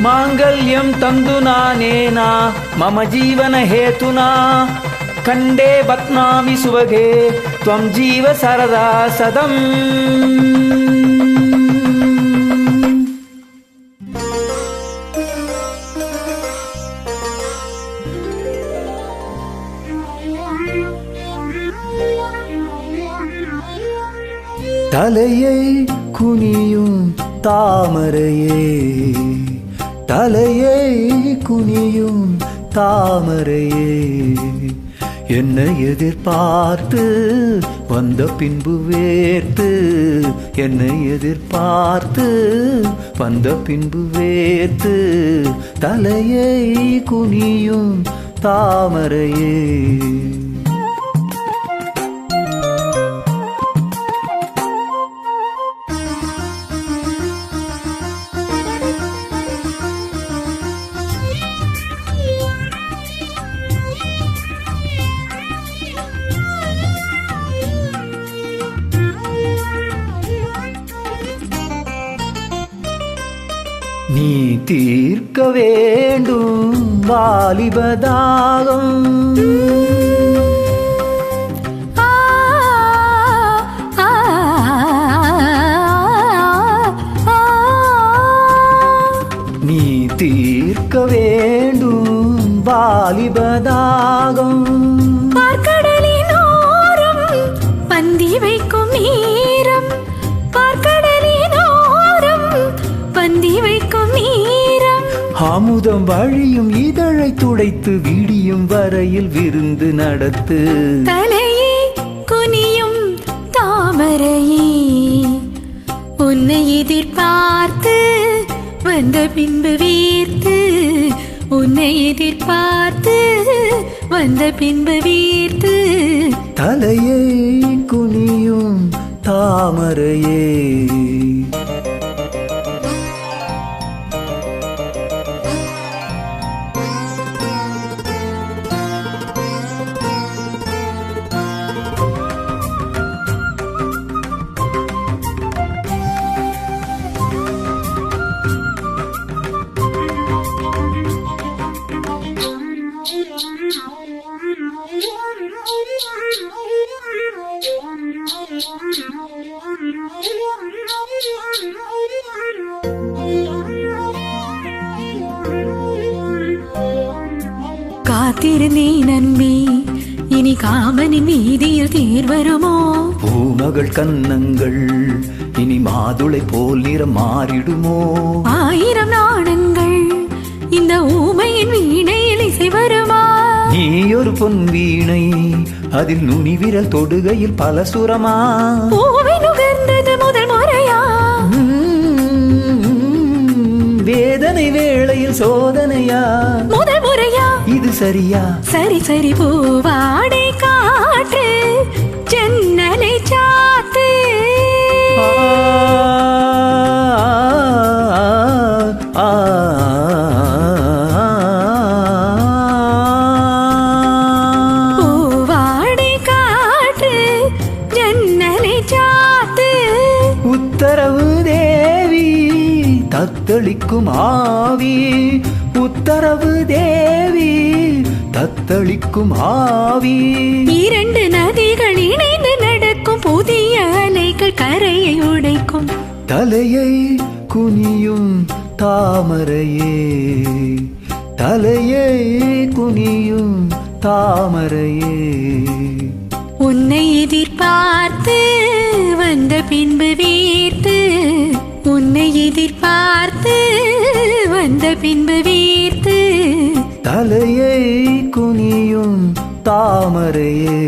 मांगल्यं तंदुना नेना मम जीवन हेतुना कंडे बत्नामि सुभगे त्वं जीव सरदा सदम् தலையை குனியும் தாமரையே தலையை குனியும் தாமரையே என்னை எதிர்பார்த்து வந்த பின்பு வேர்த்து என்னை எதிர்பார்த்து வந்த பின்பு வேர்த்து தலையை குனியும் தாமரையே நீ தீர்க்க வேண்டும் வாலிபதாகம் நீ தீர்க்க வேண்டும் வாலிபதாகம் பார்க்கடலின் ஓரம் பந்தி வைக்கும் நேரம் பார்க்கடலின் ஓரம் பந்தி வைக்கும் நேரம் அமுதம் வழியும் இதழை துடைத்து விடியும் வரையில் விருந்து நடத்து தலையே குனியும் தாமரையே உன்னை எதிர்பார்த்து வந்த பின்பு வீர்த்து உன்னை எதிர்பார்த்து வந்த பின்பு வீர்த்து தலையை குனியும் தாமரையே காத்திருந்தேன் நன்பி இனி காமனின் வீதியில் தேர் வருமோ பூமகள் கன்னங்கள் இனி மாதுளை போல் நிறம் மாறிடுமோ 1000 நாணங்கள் இந்த ஊமையின் வீணையில் இசை வருமா நீ ஒரு பொன் வீணை அதில் நுனி விரல் தொடுகையில் பல சுரமா பூவை நுகர்ந்தது முதல் முறையா வேதனை வேளையில் சோதனையா முதல் முறையா இது சரியா சரி சரி பூவாடை காற்று ஜன்னலை சாத்து பூவாடை காற்று ஜன்னலை சாத்து உத்தரவு தேவி தத்தளிக்கும் ஆவி உத்தரவு தேவி தத்தளிக்கும் ஆவி 2 நதிகள் இணைந்து நடக்கும் புதிய அலைகள் கரையை உடைக்கும் தலையை குனியும் தாமரையே தலையை குனியும் தாமரையே உன்னை எதிர்பார்த்து வந்த பின்பு வீர்த்து உன்னை எதிர்பார்த்து வந்த பின்பு வீர்த்து தலையை குனியும் தாமரையே